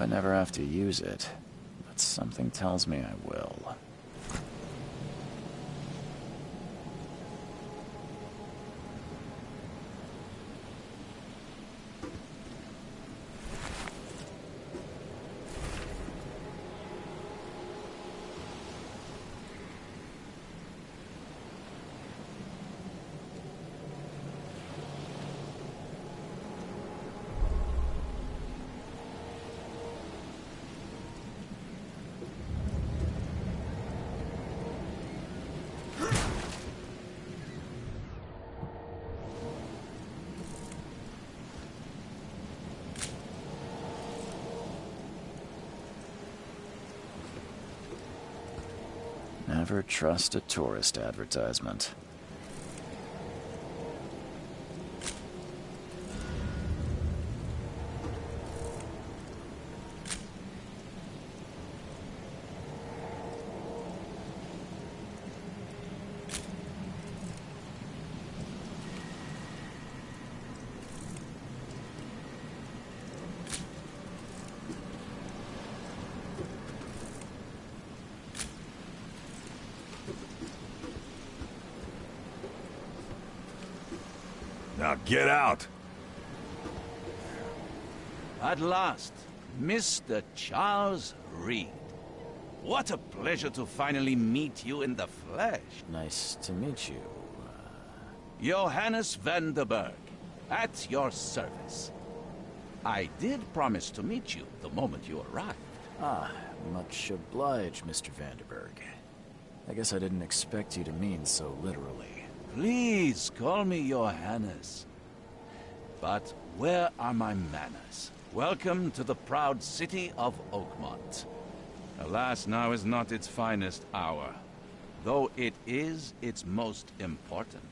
I never have to use it, but something tells me I will. Never trust a tourist advertisement. Now get out! At last, Mr. Charles Reed. What a pleasure to finally meet you in the flesh. Nice to meet you. Johannes van der Berg, at your service. I did promise to meet you the moment you arrived. Ah, much obliged, Mr. Vanderberg. I guess I didn't expect you to mean so literally. Please call me Johannes. But where are my manners? Welcome to the proud city of Oakmont. Alas, now is not its finest hour, though it is its most important.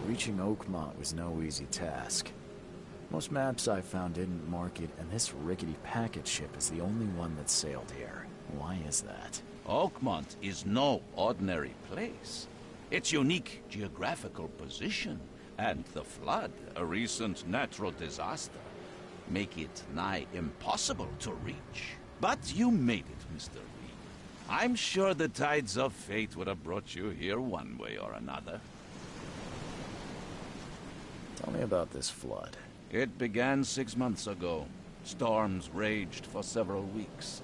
Reaching Oakmont was no easy task. Most maps I found didn't mark it, and this rickety packet ship is the only one that sailed here. Why is that? Oakmont is no ordinary place. Its unique geographical position and the flood, a recent natural disaster, make it nigh impossible to reach. But you made it, Mr. Reed. I'm sure the tides of fate would have brought you here one way or another. Tell me about this flood. It began 6 months ago. Storms raged for several weeks,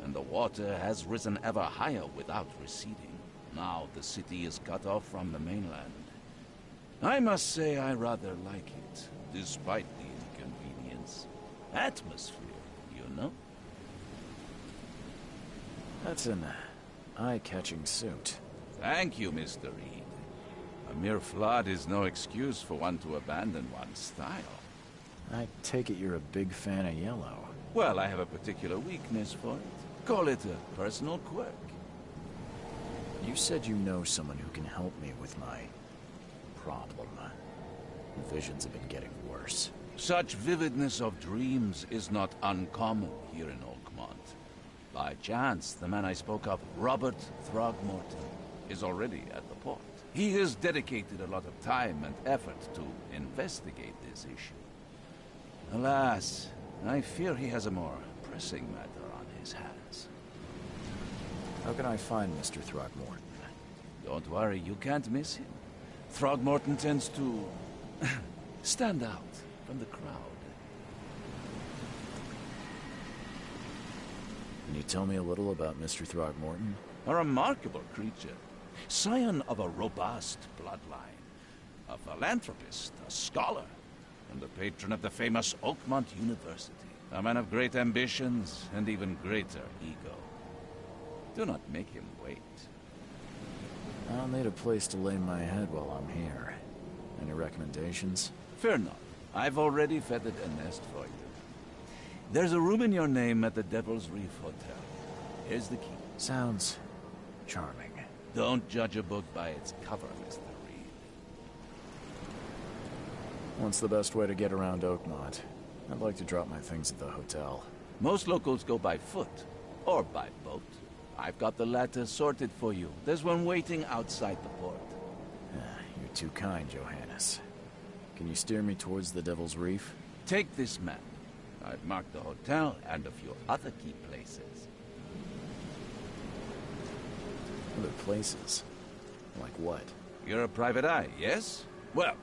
and the water has risen ever higher without receding. Now the city is cut off from the mainland. I must say I rather like it, despite the inconvenience. Atmosphere, you know? That's an eye-catching suit. Thank you, Mr. Reed. A mere flood is no excuse for one to abandon one's style. I take it you're a big fan of yellow. Well, I have a particular weakness for it. Call it a personal quirk. You said you know someone who can help me with my problem. The visions have been getting worse. Such vividness of dreams is not uncommon here in Oakmont. By chance, the man I spoke of, Robert Throgmorton, is already at the port. He has dedicated a lot of time and effort to investigate this issue. Alas, I fear he has a more pressing matter on his hands. How can I find Mr. Throgmorton? Don't worry, you can't miss him. Throgmorton tends to stand out from the crowd. Can you tell me a little about Mr. Throgmorton? A remarkable creature. Scion of a robust bloodline. A philanthropist, a scholar, and the patron of the famous Oakmont University. A man of great ambitions and even greater ego. Do not make him wait. I'll need a place to lay my head while I'm here. Any recommendations? Fear not. I've already feathered a nest for you. There's a room in your name at the Devil's Reef Hotel. Here's the key. Sounds charming. Don't judge a book by its cover, Mr. Reed. What's the best way to get around Oakmont? I'd like to drop my things at the hotel. Most locals go by foot, or by boat. I've got the latter sorted for you. There's one waiting outside the port. You're too kind, Johannes. Can you steer me towards the Devil's Reef? Take this map. I've marked the hotel and a few other key places. Other places? Like what? You're a private eye, yes? Well,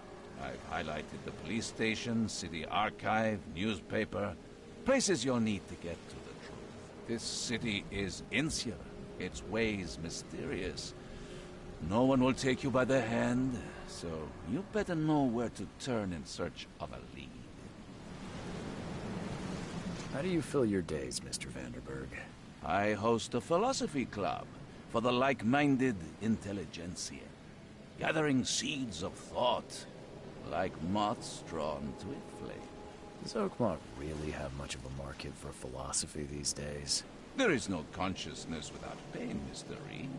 I've highlighted the police station, city archive, newspaper. Places you'll need to get to the truth. This city is insular. Its ways mysterious. No one will take you by the hand, so you better know where to turn in search of a lead. How do you fill your days, Mr. Vanderberg? I host a philosophy club for the like-minded intelligentsia, gathering seeds of thought, like moths drawn to a flame. Does Oakmont really have much of a market for philosophy these days? There is no consciousness without pain, Mr. Reed.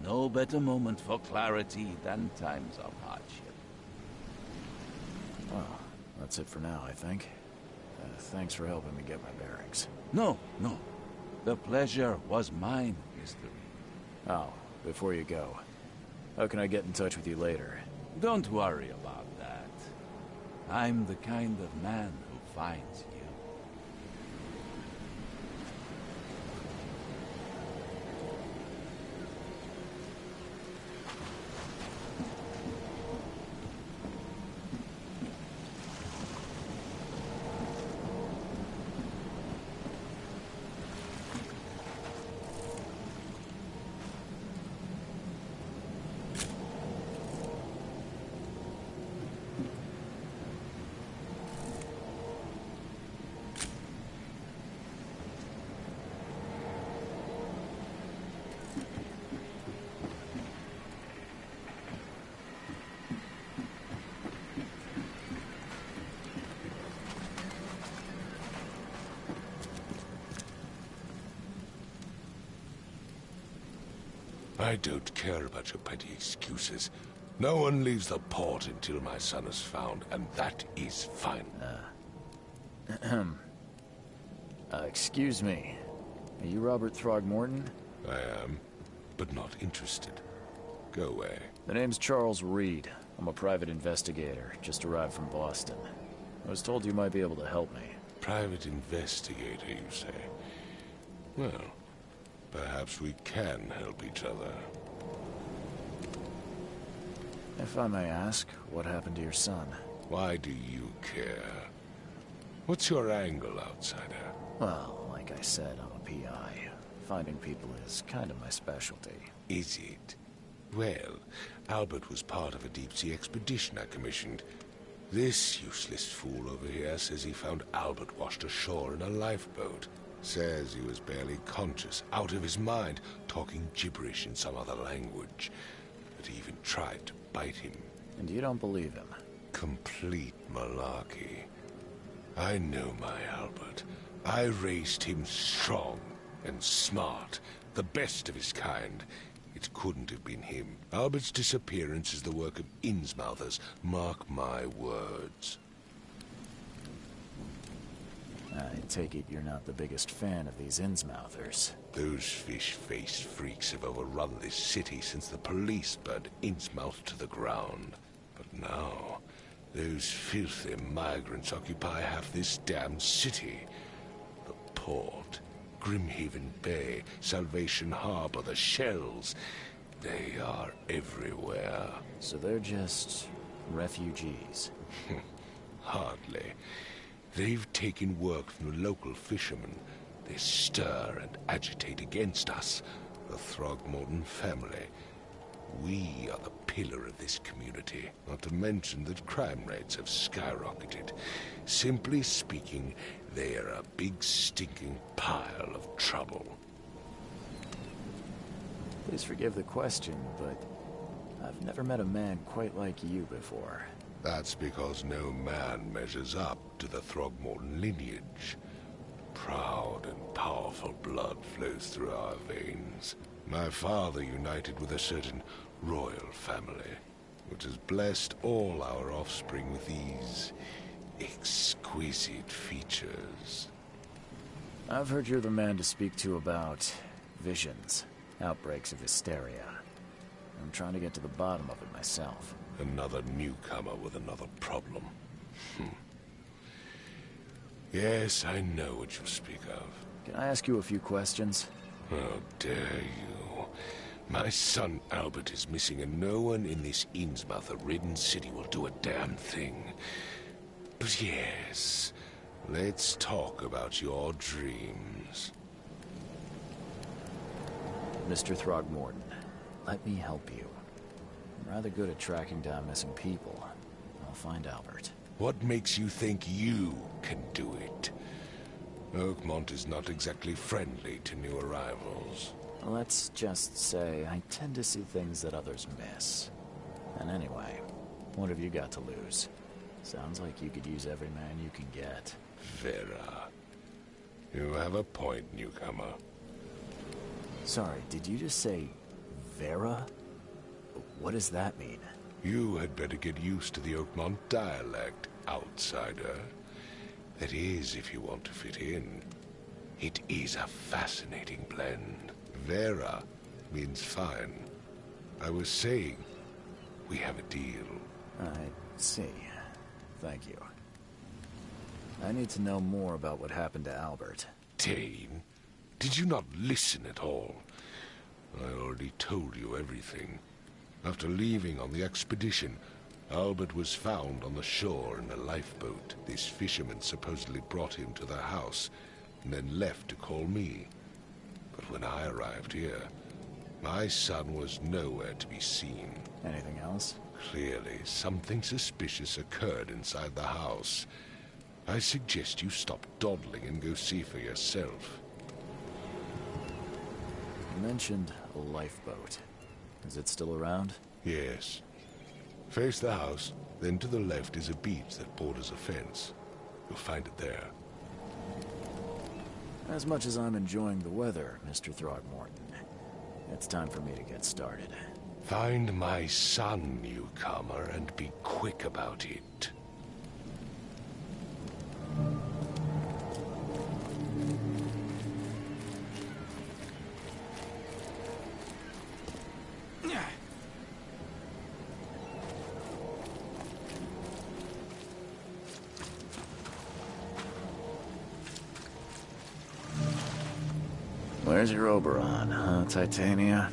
No better moment for clarity than times of hardship. Well, that's it for now, I think. Thanks for helping me get my bearings. No. The pleasure was mine, Mr. Reed. Oh, before you go, how can I get in touch with you later? Don't worry about that. I'm the kind of man who finds you. I don't care about your petty excuses. No one leaves the port until my son is found, and that is fine. Excuse me. Are you Robert Throgmorton? I am, but not interested. Go away. The name's Charles Reed. I'm a private investigator, just arrived from Boston. I was told you might be able to help me. Private investigator, you say? Well, perhaps we can help each other. If I may ask, what happened to your son? Why do you care? What's your angle, outsider? Well, like I said, I'm a PI. Finding people is kind of my specialty. Is it? Well, Albert was part of a deep-sea expedition I commissioned. This useless fool over here says he found Albert washed ashore in a lifeboat. Says he was barely conscious, out of his mind, talking gibberish in some other language. But he even tried to bite him. And you don't believe him? Complete malarkey. I know my Albert. I raised him strong and smart, the best of his kind. It couldn't have been him. Albert's disappearance is the work of Innsmouthers. Mark my words. I take it you're not the biggest fan of these Innsmouthers. Those fish-faced freaks have overrun this city since the police burned Innsmouth to the ground. But now, those filthy migrants occupy half this damn city. The port, Grimhaven Bay, Salvation Harbor, the shells. They are everywhere. So they're just refugees? Hardly. They've taken work from the local fishermen. They stir and agitate against us, the Throgmorton family. We are the pillar of this community, not to mention that crime rates have skyrocketed. Simply speaking, they are a big stinking pile of trouble. Please forgive the question, but I've never met a man quite like you before. That's because no man measures up to the Throgmorton lineage. Proud and powerful blood flows through our veins. My father united with a certain royal family, which has blessed all our offspring with these exquisite features. I've heard you're the man to speak to about visions, outbreaks of hysteria. I'm trying to get to the bottom of it myself. Another newcomer with another problem. Yes, I know what you speak of. Can I ask you a few questions? How dare you? My son Albert is missing, and no one in this Innsmouth-ridden city will do a damn thing. But yes, let's talk about your dreams. Mr. Throgmorton, let me help you. I'm rather good at tracking down missing people. I'll find Albert. What makes you think you can do it? Oakmont is not exactly friendly to new arrivals. Let's just say I tend to see things that others miss. And anyway, what have you got to lose? Sounds like you could use every man you can get. Vera. You have a point, newcomer. Sorry, did you just say Vera? What does that mean? You had better get used to the Oakmont dialect, outsider. That is, if you want to fit in. It is a fascinating blend. Vera means fine. I was saying, we have a deal. I see. Thank you. I need to know more about what happened to Albert. Dane, did you not listen at all? I already told you everything. After leaving on the expedition, Albert was found on the shore in a lifeboat. This fisherman supposedly brought him to the house, and then left to call me. But when I arrived here, my son was nowhere to be seen. Anything else? Clearly, something suspicious occurred inside the house. I suggest you stop dawdling and go see for yourself. You mentioned a lifeboat. Is it still around? Yes. Face the house, then to the left is a beach that borders a fence. You'll find it there. As much as I'm enjoying the weather, Mr. Throgmorton, it's time for me to get started. Find my son, newcomer, and be quick about it. Where's your Oberon, huh, Titania?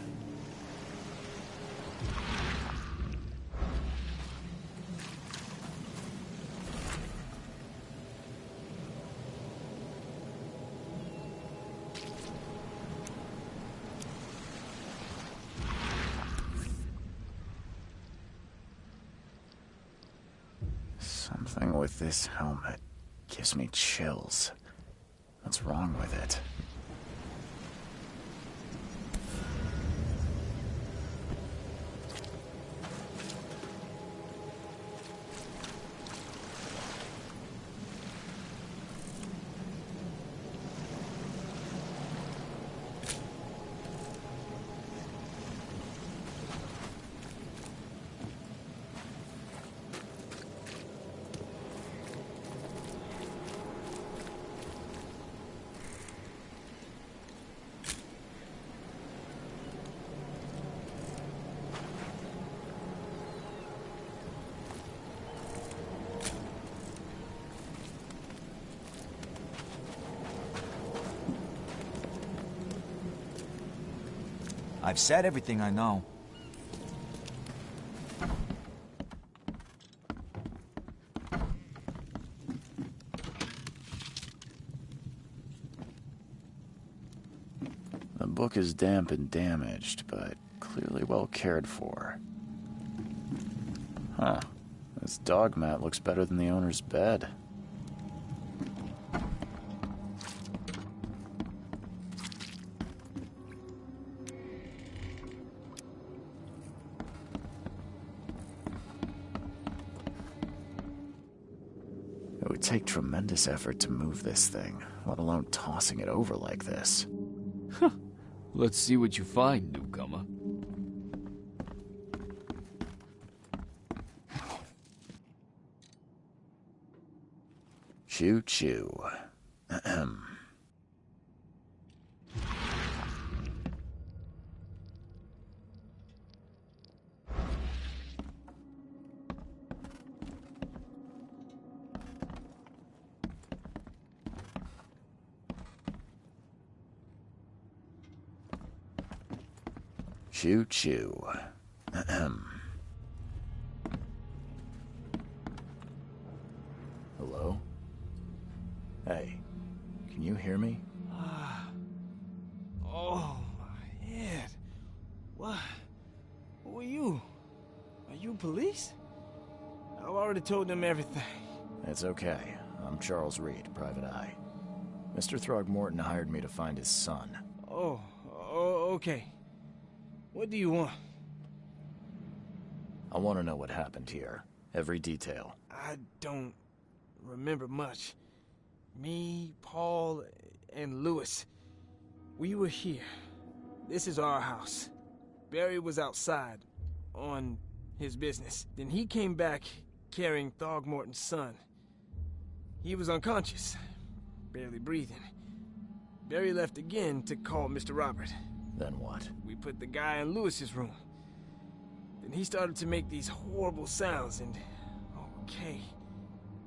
Something with this helmet gives me chills. What's wrong with it? I've said everything I know. The book is damp and damaged, but clearly well cared for. Huh. This dog mat looks better than the owner's bed. It would take tremendous effort to move this thing, let alone tossing it over like this. Let's see what you find, newcomer. Choo-choo. Ahem. Choo-choo. Hello? Hey, can you hear me? Oh, my head. What? Who are you? Are you police? I've already told them everything. It's okay. I'm Charles Reed, Private Eye. Mr. Throgmorton hired me to find his son. Oh, okay. What do you want? I want to know what happened here. Every detail. I don't remember much. Me, Paul, and Lewis, we were here. This is our house. Barry was outside, on his business. Then he came back carrying Throgmorton's son. He was unconscious, barely breathing. Barry left again to call Mr. Robert. Then what? We put the guy in Lewis's room. Then he started to make these horrible sounds and... okay.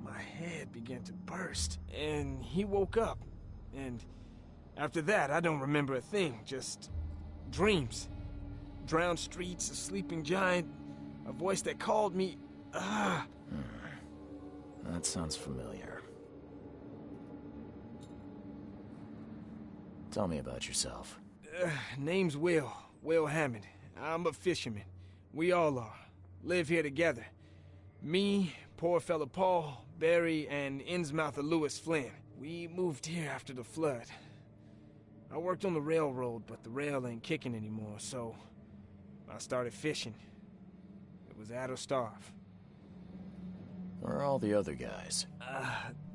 My head began to burst, and he woke up. And after that, I don't remember a thing, just dreams. Drowned streets, a sleeping giant, a voice that called me. That sounds familiar. Tell me about yourself. Name's Will Hammond. I'm a fisherman. We all are. Live here together. Me, poor fella Paul, Barry, and Innsmouther Lewis Flynn. We moved here after the flood. I worked on the railroad, but the rail ain't kicking anymore, so I started fishing. It was at or starve. Where are all the other guys?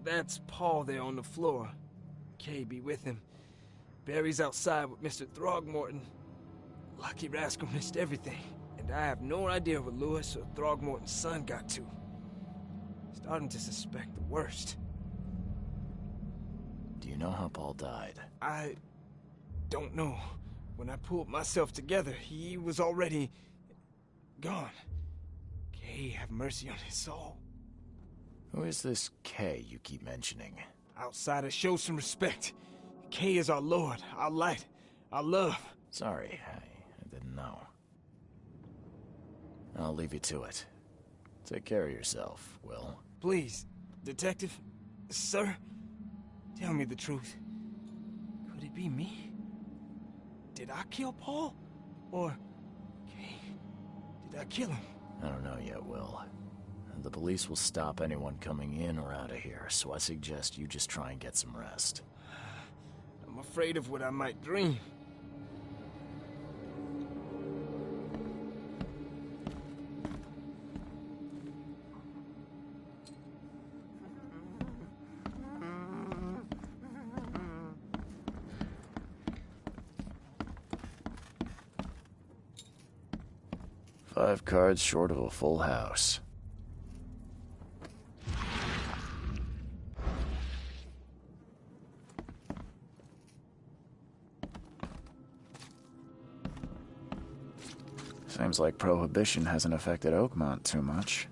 That's Paul there on the floor. Kay be with him. Barry's outside with Mr. Throgmorton. Lucky rascal missed everything. And I have no idea what Lewis or Throgmorton's son got to. Starting to suspect the worst. Do you know how Paul died? I don't know. When I pulled myself together, he was already gone. Kay have mercy on his soul. Who is this K you keep mentioning? Outsider, show some respect. Kay is our lord, our light, our love. Sorry, I didn't know. I'll leave you to it. Take care of yourself, Will. Please, detective, sir, tell me the truth. Could it be me? Did I kill Paul? Or, Kay, did I kill him? I don't know yet, Will. The police will stop anyone coming in or out of here, so I suggest you just try and get some rest. I'm afraid of what I might dream. Five cards short of a full house. Seems like Prohibition hasn't affected Oakmont too much.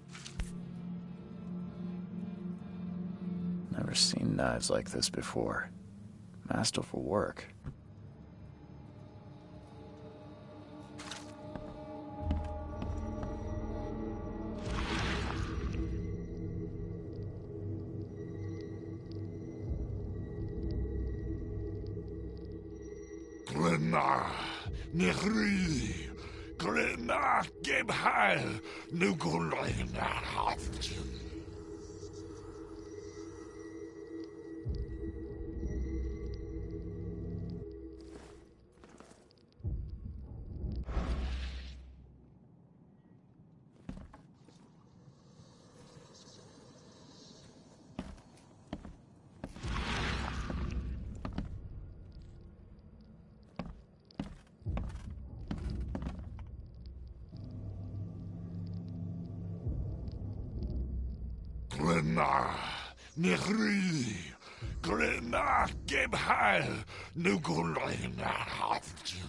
Never seen knives like this before. Masterful work. Glenna, Nehri, Glenna, Gebheil, Nugulina, Haftin. Glenna, Nehri, Glenna, Gebheil, Nugulina, Haftin.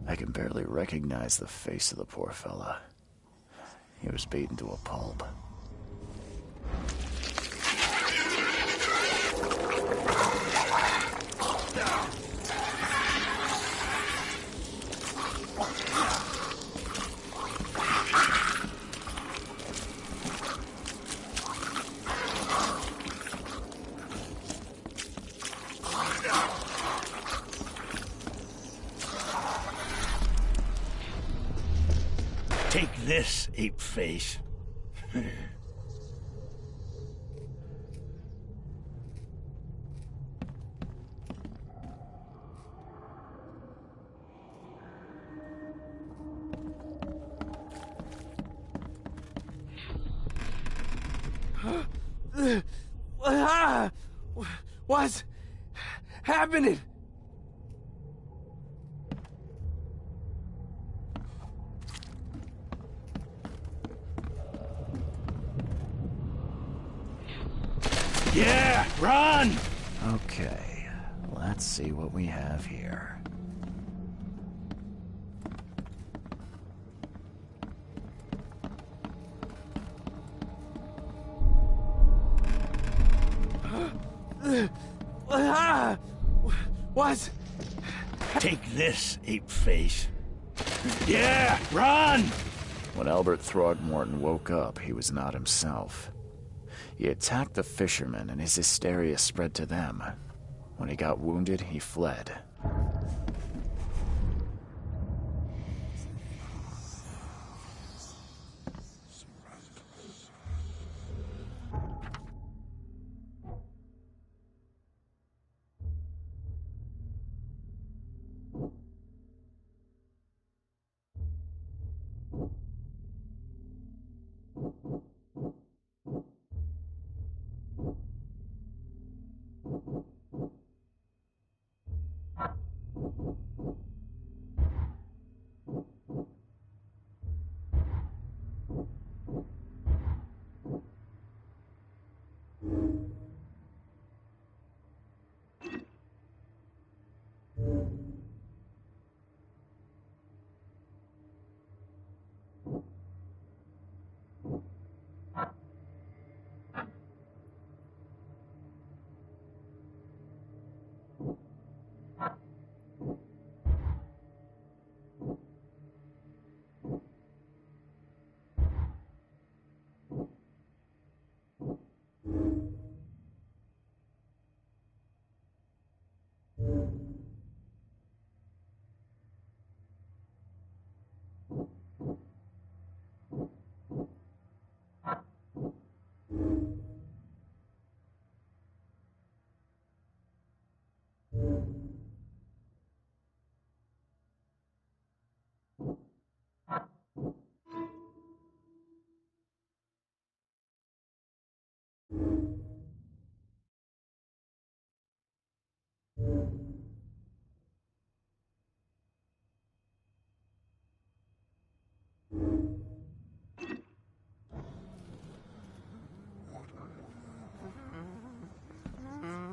I can barely recognize the face of the poor fella. He was beaten to a pulp. Take this, ape face. What's happening? Yeah, run! Okay, let's see what we have here. What's... Take this, ape face. Yeah, run! When Albert Throgmorton woke up, he was not himself. He attacked the fishermen, and his hysteria spread to them. When he got wounded, he fled.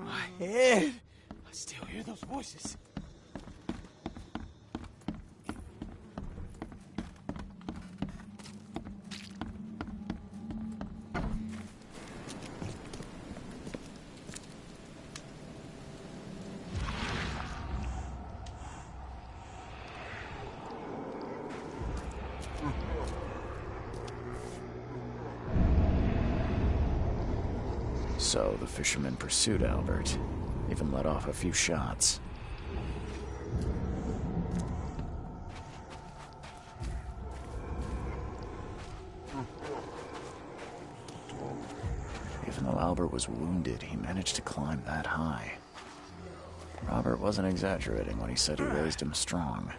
My head! I still hear those voices. So the fishermen pursued Albert, even let off a few shots. Even though Albert was wounded, he managed to climb that high. Robert wasn't exaggerating when he said he raised him strong.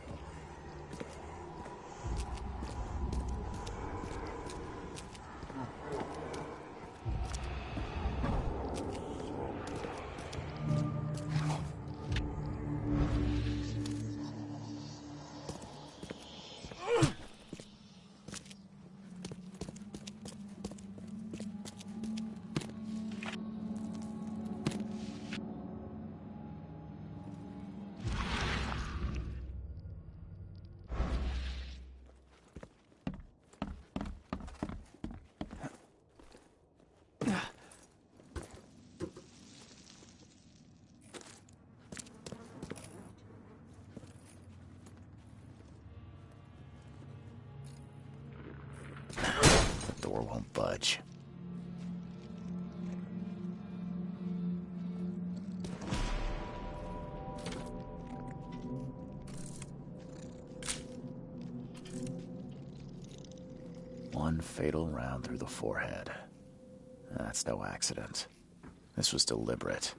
PS4 won't budge. One fatal round through the forehead. That's no accident. This was deliberate.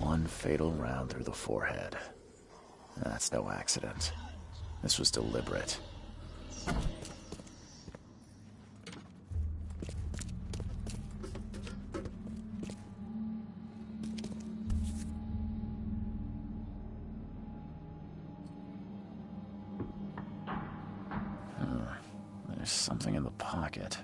One fatal round through the forehead. That's no accident. This was deliberate. There's something in the pocket.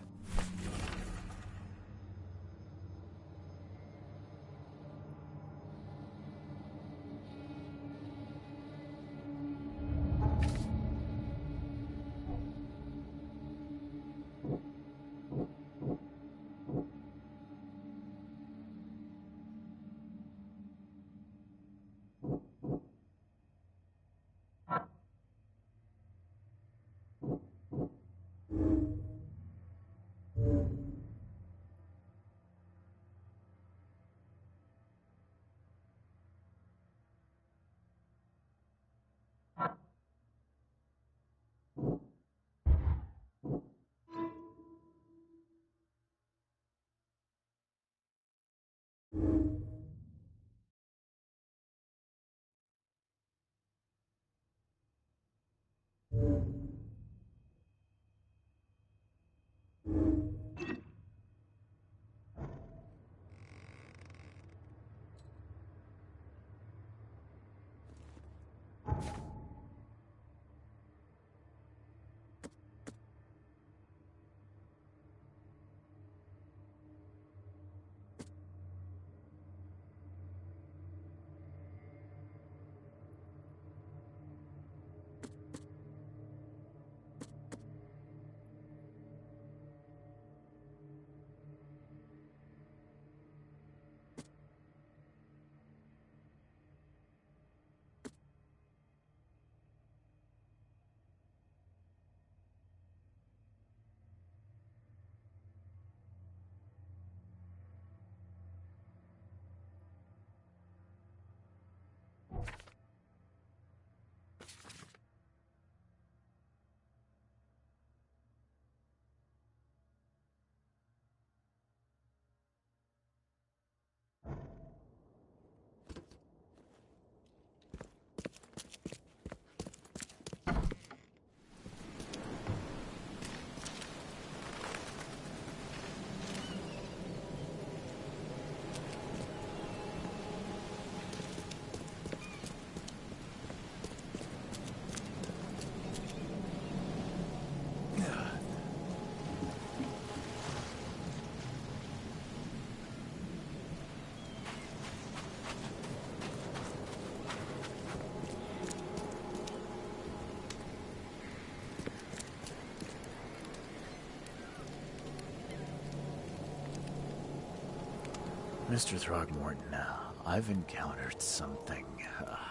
Mr. Throgmorton, I've encountered something,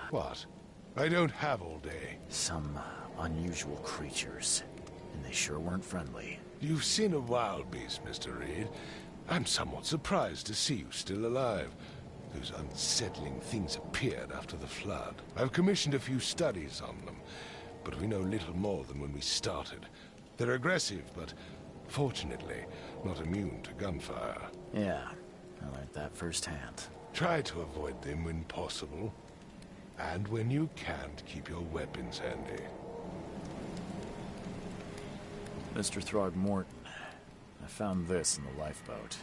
What? I don't have all day. some unusual creatures, and they sure weren't friendly. You've seen a wild beast, Mr. Reed. I'm somewhat surprised to see you still alive. Those unsettling things appeared after the flood. I've commissioned a few studies on them, but we know little more than when we started. They're aggressive, but fortunately not immune to gunfire. Yeah, I learned that firsthand. Try to avoid them when possible. And when you can't, keep your weapons handy. Mr. Throgmorton, I found this in the lifeboat.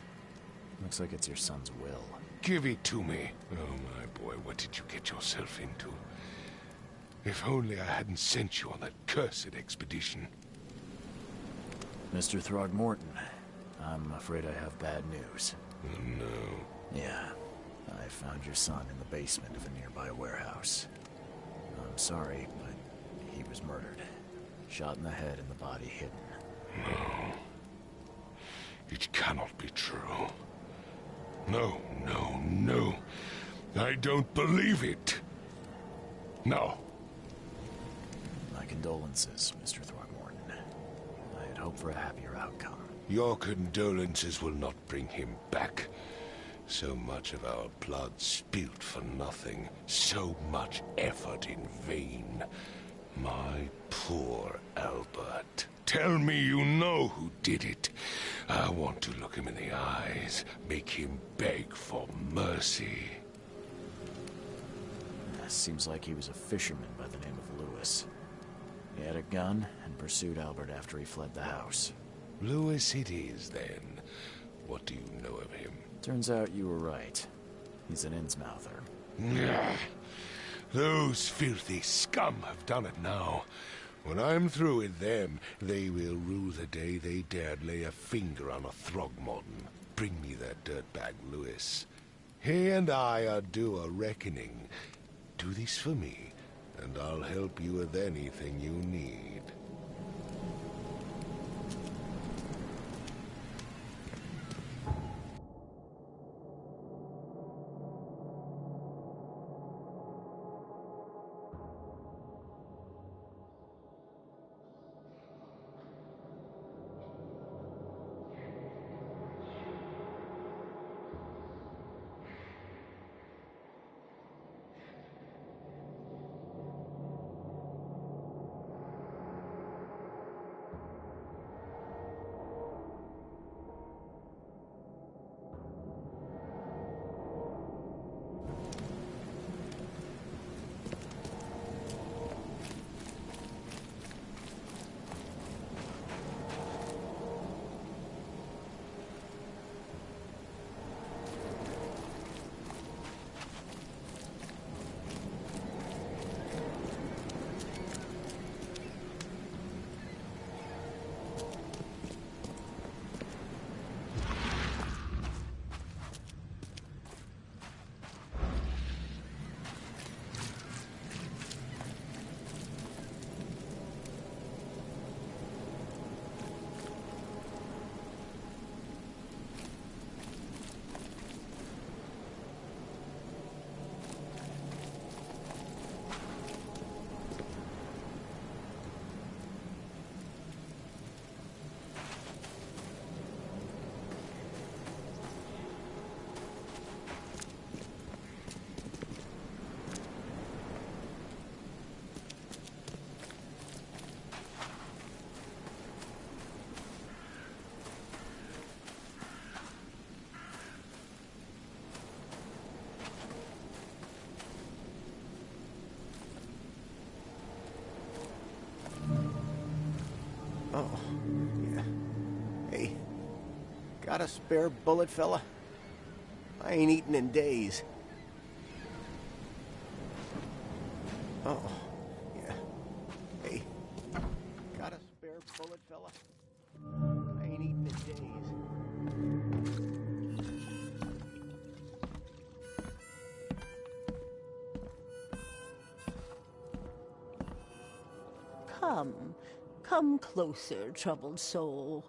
Looks like it's your son's will. Give it to me. Oh, my boy, what did you get yourself into? If only I hadn't sent you on that cursed expedition. Mr. Throgmorton, I'm afraid I have bad news. Oh, no. Yeah, I found your son in the basement of a nearby warehouse. I'm sorry, but he was murdered. Shot in the head and the body hidden. No. It cannot be true. No, no, no. I don't believe it. No. My condolences, Mr. Throgmorton. I had hoped for a happier outcome. Your condolences will not bring him back. So much of our blood spilt for nothing. So much effort in vain. My poor Albert. Tell me you know who did it. I want to look him in the eyes, make him beg for mercy. Seems like he was a fisherman by the name of Lewis. He had a gun and pursued Albert after he fled the house. Lewis it is, then. What do you know of him? Turns out you were right. He's an Innsmouther. Nah. Those filthy scum have done it now. When I'm through with them, they will rue the day they dared lay a finger on a Throgmorton. Bring me that dirtbag, Lewis. He and I are due a reckoning. Do this for me, and I'll help you with anything you need. Oh, yeah. Hey, got a spare bullet, fella? I ain't eaten in days. Oh, yeah. Hey, got a spare bullet, fella? I ain't eaten in days. Come closer, troubled soul.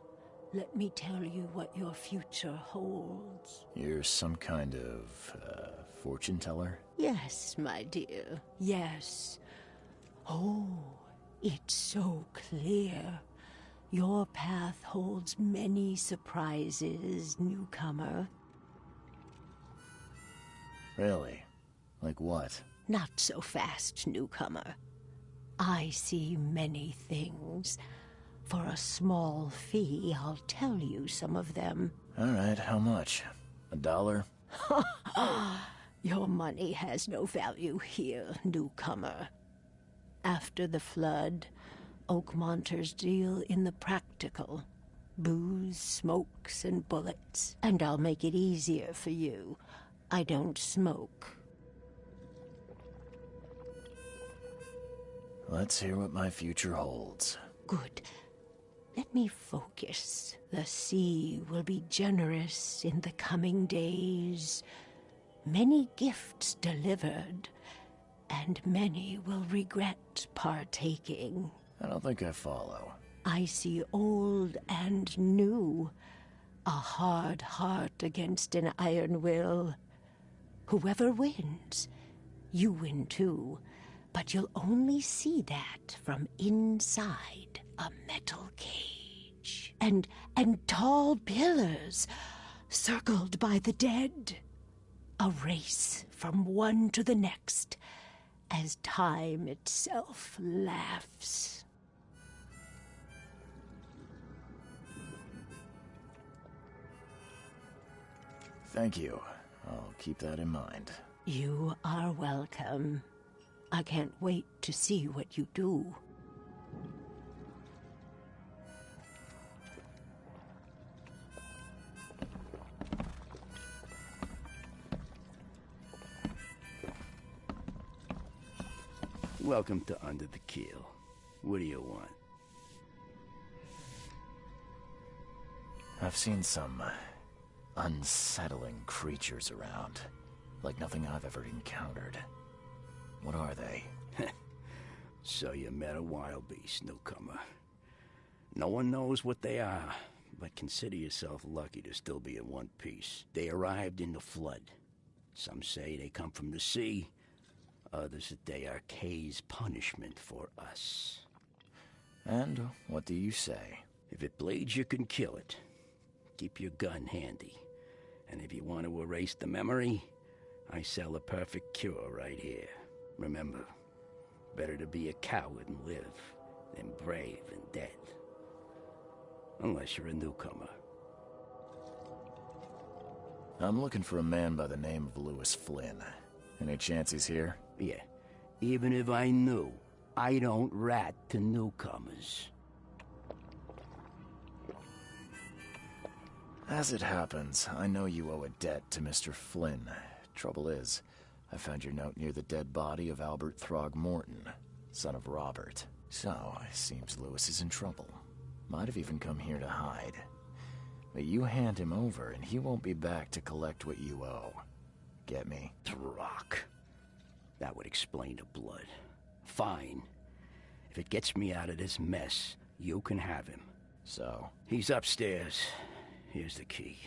Let me tell you what your future holds. You're some kind of, fortune teller? Yes, my dear, yes. Oh, it's so clear. Your path holds many surprises, newcomer. Really? Like what? Not so fast, newcomer. I see many things. For a small fee, I'll tell you some of them. All right, how much? $1? Your money has no value here, newcomer. After the flood, Oakmonters deal in the practical. booze, smokes, and bullets. And I'll make it easier for you. I don't smoke. Let's hear what my future holds. Good. Let me focus. The sea will be generous in the coming days. Many gifts delivered, and many will regret partaking. I don't think I follow. I see old and new. A hard heart against an iron will. Whoever wins, you win too. But you'll only see that from inside a metal cage. And tall pillars circled by the dead. A race from one to the next as time itself laughs. Thank you. I'll keep that in mind. You are welcome. I can't wait to see what you do. Welcome to Under the Keel. What do you want? I've seen some unsettling creatures around, like nothing I've ever encountered. What are they? So you met a wild beast, newcomer. No one knows what they are, but consider yourself lucky to still be in one piece. They arrived in the flood. Some say they come from the sea. Others that they are Kay's punishment for us. And what do you say? If it bleeds, you can kill it. Keep your gun handy. And if you want to erase the memory, I sell a perfect cure right here. Remember, better to be a coward and live than brave and dead. Unless you're a newcomer. I'm looking for a man by the name of Lewis Flynn. Any chance he's here? Yeah. Even if I knew, I don't rat to newcomers. As it happens, I know you owe a debt to Mr. Flynn. Trouble is, I found your note near the dead body of Albert Throgmorton, son of Robert. So, it seems Lewis is in trouble. Might have even come here to hide. But you hand him over, and he won't be back to collect what you owe. Get me? Throck. That would explain the blood. Fine. If it gets me out of this mess, you can have him. So? He's upstairs. Here's the key.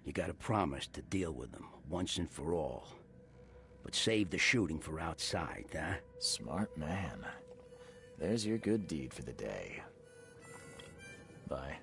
You gotta promise to deal with him, once and for all. But save the shooting for outside, huh? Smart man. There's your good deed for the day. Bye.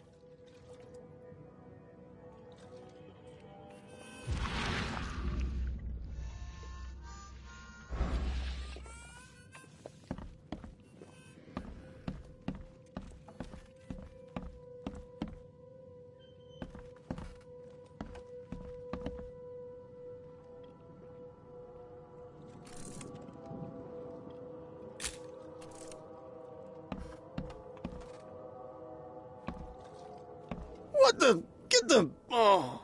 What the? Get the... Oh.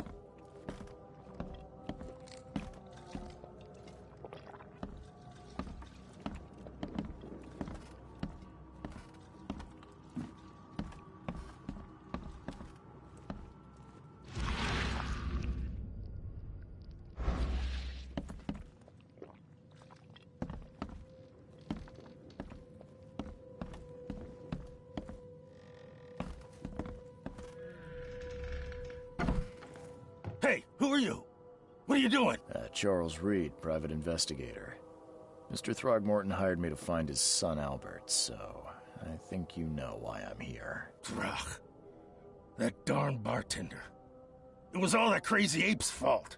Hey, who are you? What are you doing? Charles Reed, private investigator. Mr. Throgmorton hired me to find his son Albert, so I think you know why I'm here. Throg. That darn bartender. It was all that crazy ape's fault.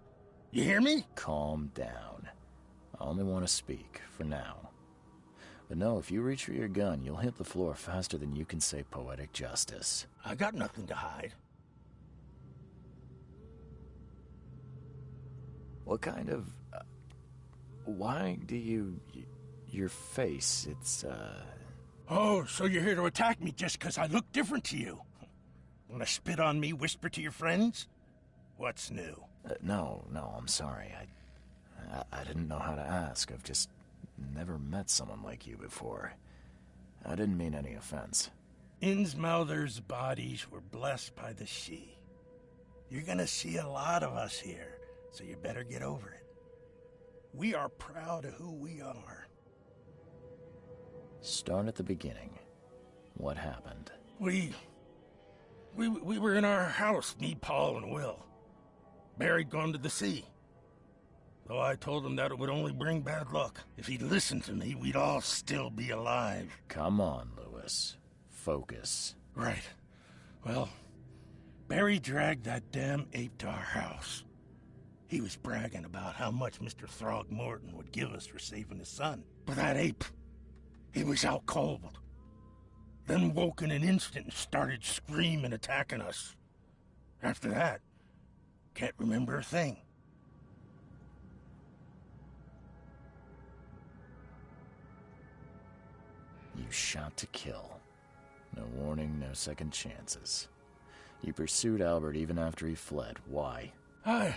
You hear me? Calm down. I only want to speak, for now. But no, if you reach for your gun, you'll hit the floor faster than you can say poetic justice. I got nothing to hide. What kind of... why do you... your face, it's, Oh, so you're here to attack me just because I look different to you? Wanna spit on me, whisper to your friends? What's new? No, I'm sorry. I didn't know how to ask. I've just never met someone like you before. I didn't mean any offense. Innsmouther's bodies were blessed by the sea. You're gonna see a lot of us here, so you better get over it. We are proud of who we are. Start at the beginning. What happened? We were in our house, me, Paul, and Will. Barry'd gone to the sea. Though I told him that it would only bring bad luck. If he'd listened to me, we'd all still be alive. Come on, Lewis. Focus. Right. Well, Barry dragged that damn ape to our house. He was bragging about how much Mr. Throgmorton would give us for saving his son. But that ape, he was out cold. Then woke in an instant and started screaming, attacking us. After that, can't remember a thing. You shot to kill. No warning, no second chances. You pursued Albert even after he fled. Why? I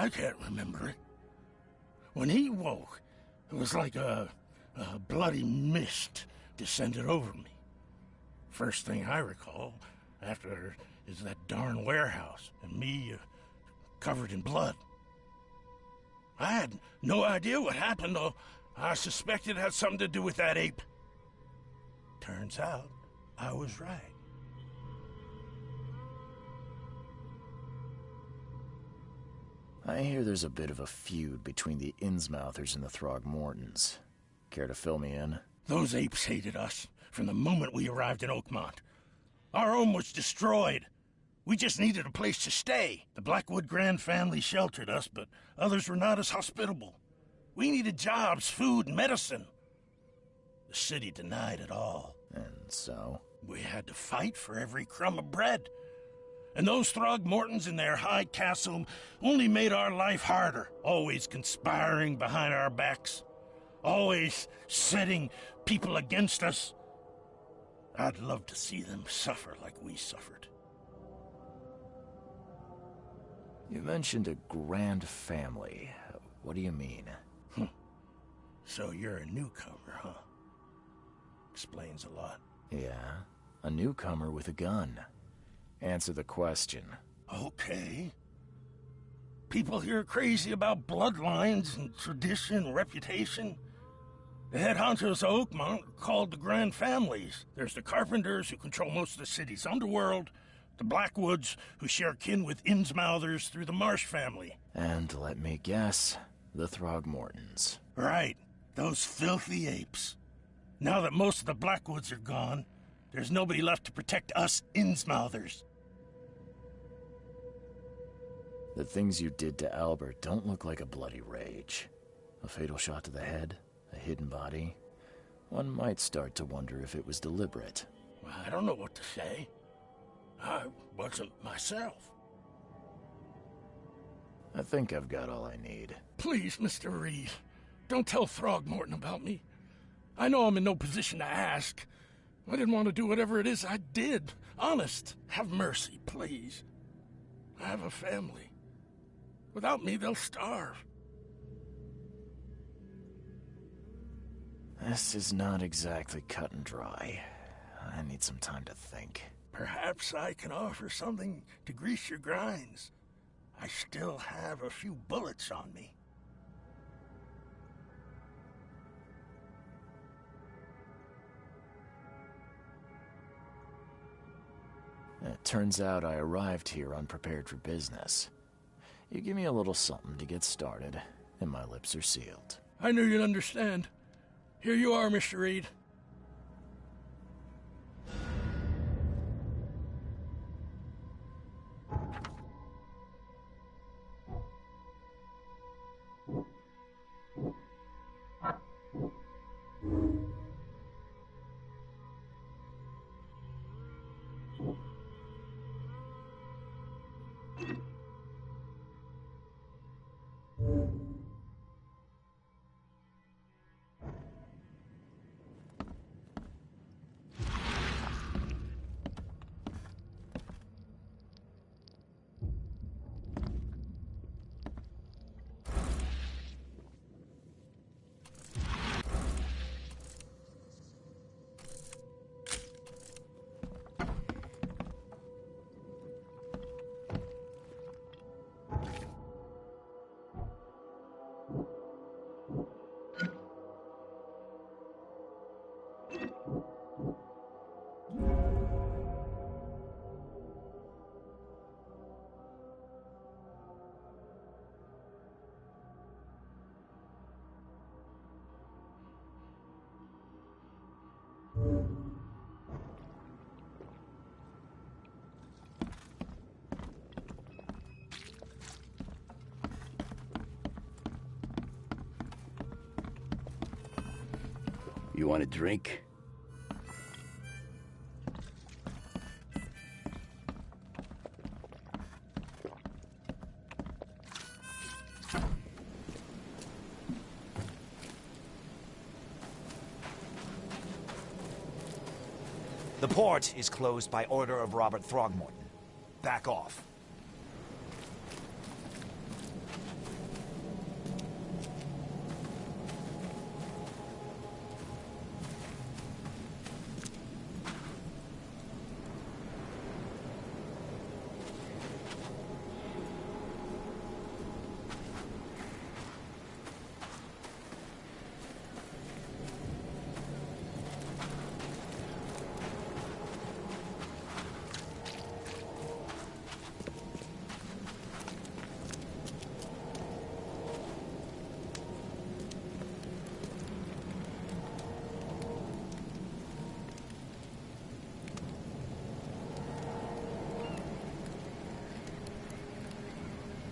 can't remember it. When he woke, it was like a bloody mist descended over me. First thing I recall after is that darn warehouse and me covered in blood. I had no idea what happened, though. I suspected it had something to do with that ape. Turns out, I was right. I hear there's a bit of a feud between the Innsmouthers and the Throgmortons. Care to fill me in? Those apes hated us from the moment we arrived in Oakmont. Our home was destroyed. We just needed a place to stay. The Blackwood Grand family sheltered us, but others were not as hospitable. We needed jobs, food, and medicine. The city denied it all. And so? We had to fight for every crumb of bread. And those Throgmortons in their high castle only made our life harder, always conspiring behind our backs, always setting people against us. I'd love to see them suffer like we suffered. You mentioned a grand family. What do you mean? So you're a newcomer, huh? Explains a lot. Yeah, a newcomer with a gun. Answer the question. Okay. People here are crazy about bloodlines and tradition and reputation. The head honchos of Oakmont are called the Grand Families. There's the Carpenters, who control most of the city's underworld, the Blackwoods, who share kin with Innsmouthers through the Marsh family. And let me guess, the Throgmortons. Right. Those filthy apes. Now that most of the Blackwoods are gone, there's nobody left to protect us Innsmouthers. The things you did to Albert don't look like a bloody rage. A fatal shot to the head, a hidden body. One might start to wonder if it was deliberate. I don't know what to say. I wasn't myself. I think I've got all I need. Please, Mr. Reed, don't tell Throgmorton about me. I know I'm in no position to ask. I didn't want to do whatever it is I did. Honest, have mercy, please. I have a family. Without me, they'll starve. This is not exactly cut and dry. I need some time to think. Perhaps I can offer something to grease your grinds. I still have a few bullets on me. It turns out I arrived here unprepared for business. You give me a little something to get started, and my lips are sealed. I knew you'd understand. Here you are, Mr. Reed. You want a drink? The port is closed by order of Robert Throgmorton. Back off.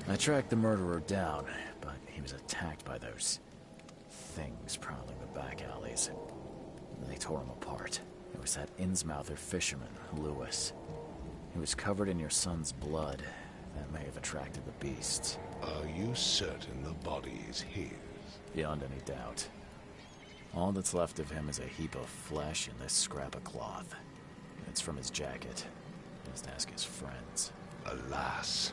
I tracked the murderer down, but he was attacked by those things prowling the back alleys. They tore him apart. It was that Innsmouther fisherman, Lewis. He was covered in your son's blood. That may have attracted the beasts. Are you certain the body is his? Beyond any doubt. All that's left of him is a heap of flesh and this scrap of cloth. It's from his jacket. Just ask his friends. Alas,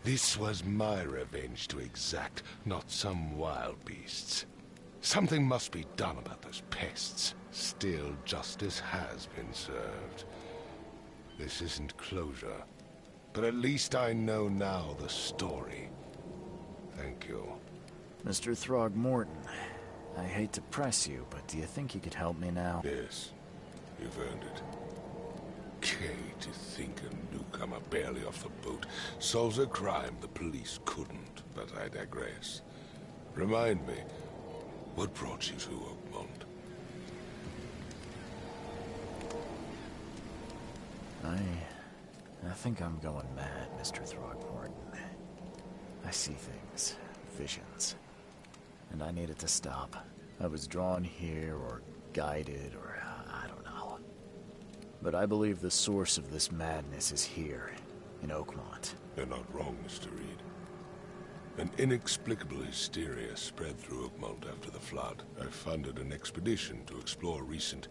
this was my revenge to exact, not some wild beast's. Something must be done about those pests. Still, justice has been served. This isn't closure, but at least I know now the story. Thank you. Mr. Throgmorton, I hate to press you, but do you think you could help me now? Yes, you've earned it. Okay, to think a newcomer barely off the boat solves a crime the police couldn't, but I digress. Remind me, what brought you to Oakmont? I think I'm going mad, Mr. Throgmorton. I see things, visions, and I needed to stop. I was drawn here, or guided, or I don't know. But I believe the source of this madness is here, in Oakmont. You're not wrong, Mr. Reed. An inexplicable hysteria spread through Oakmont after the flood. I funded an expedition to explore recent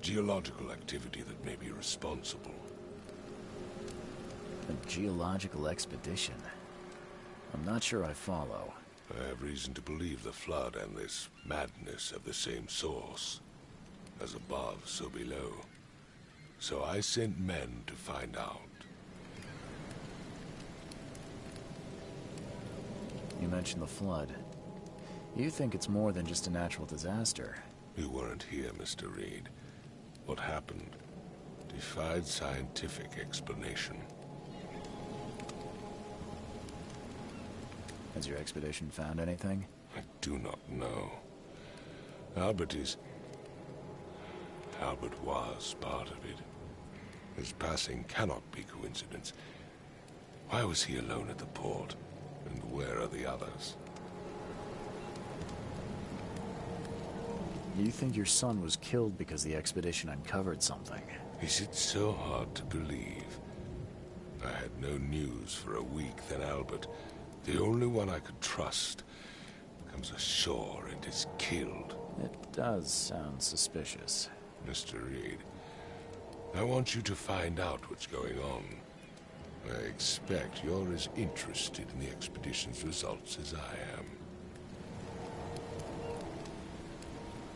geological activity that may be responsible. A geological expedition? I'm not sure I follow. I have reason to believe the flood and this madness have the same source. As above, so below. So I sent men to find out. You mentioned the flood. You think it's more than just a natural disaster. You weren't here, Mr. Reed. What happened defied scientific explanation. Has your expedition found anything? I do not know. Albert was part of it. His passing cannot be coincidence. Why was he alone at the port? And where are the others? You think your son was killed because the expedition uncovered something? Is it so hard to believe? I had no news for a week, then Albert, the only one I could trust, comes ashore and is killed. It does sound suspicious. Mr. Reed, I want you to find out what's going on. I expect you're as interested in the expedition's results as I am.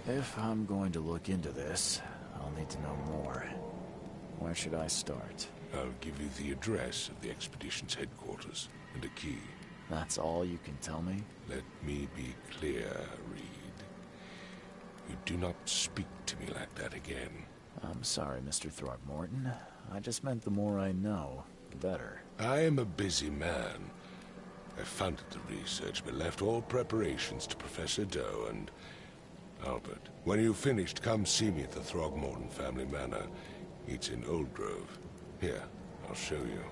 If I'm going to look into this, I'll need to know more. Where should I start? I'll give you the address of the expedition's headquarters and a key. That's all you can tell me? Let me be clear, Reed. You do not speak to me like that again. I'm sorry, Mr. Throgmorton. I just meant the more I know, the better. I am a busy man. I funded the research, but left all preparations to Professor Doe and Albert. When you've finished, come see me at the Throgmorton family manor. It's in Old Grove. Here, I'll show you.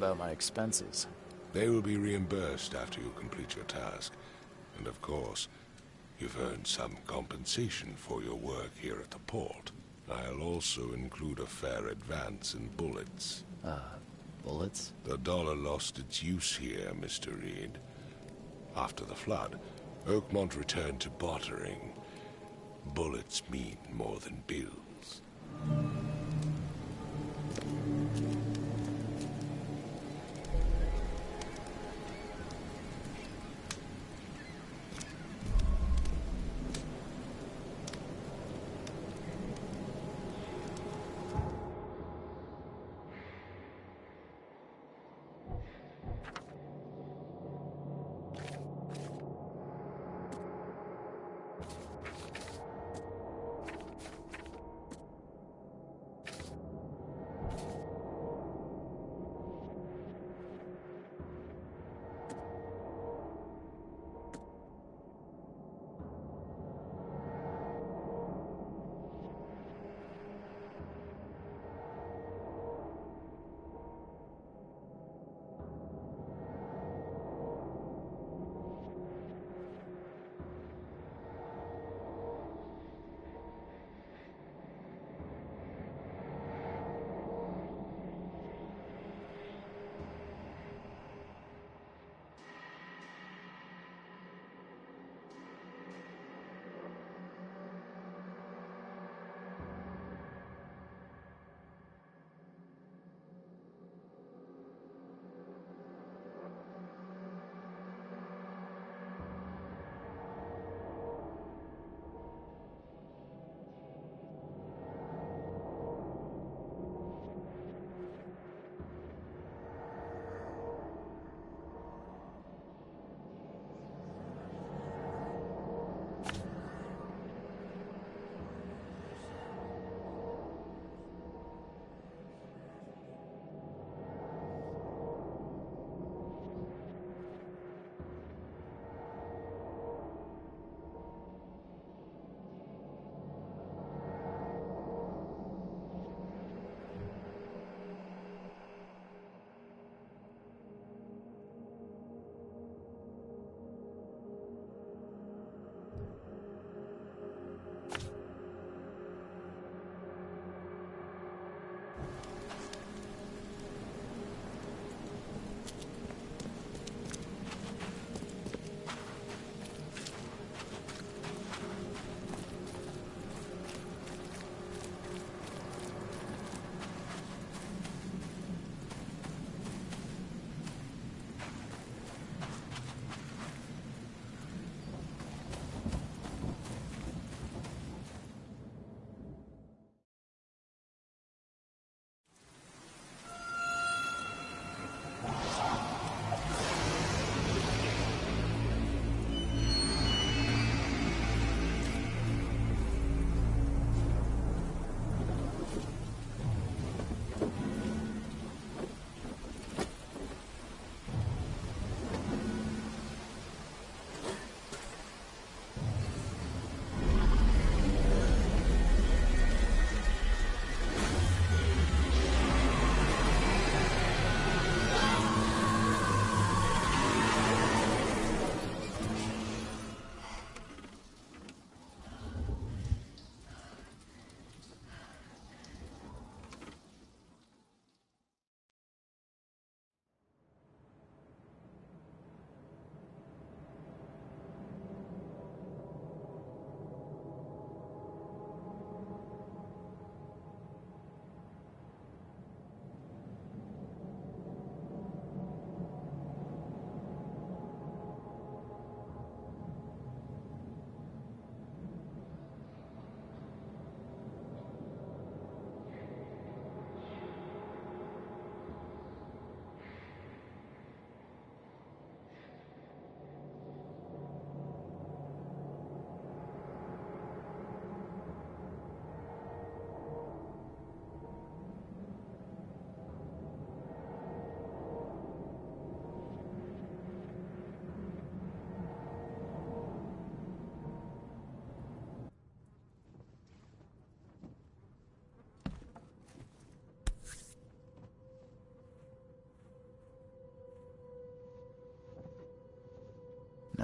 about my expenses? They will be reimbursed after you complete your task. And of course, you've earned some compensation for your work here at the port. I'll also include a fair advance in bullets. Bullets? The dollar lost its use here, Mr. Reed. After the flood, Oakmont returned to bartering. Bullets mean more than bills.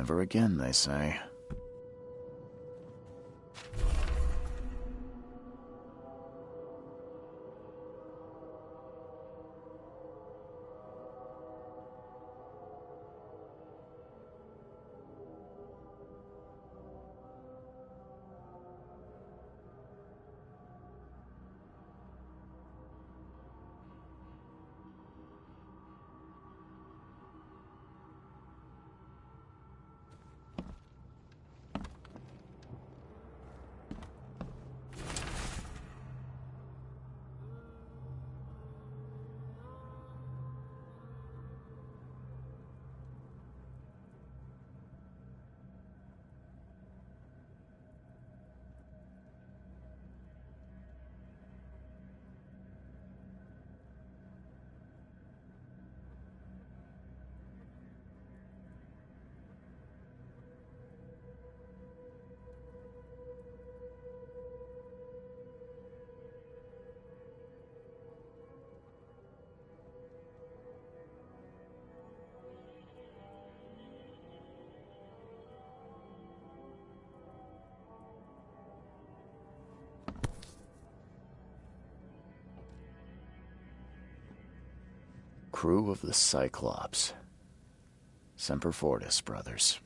Never again, they say. Crew of the Cyclops. Semper Fortis, brothers.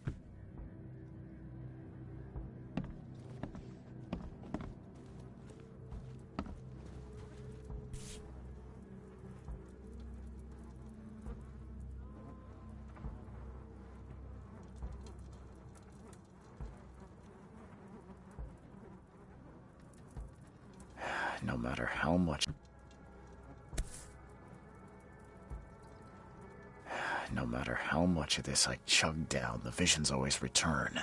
No matter how much... No matter how much of this I chug down, the visions always return.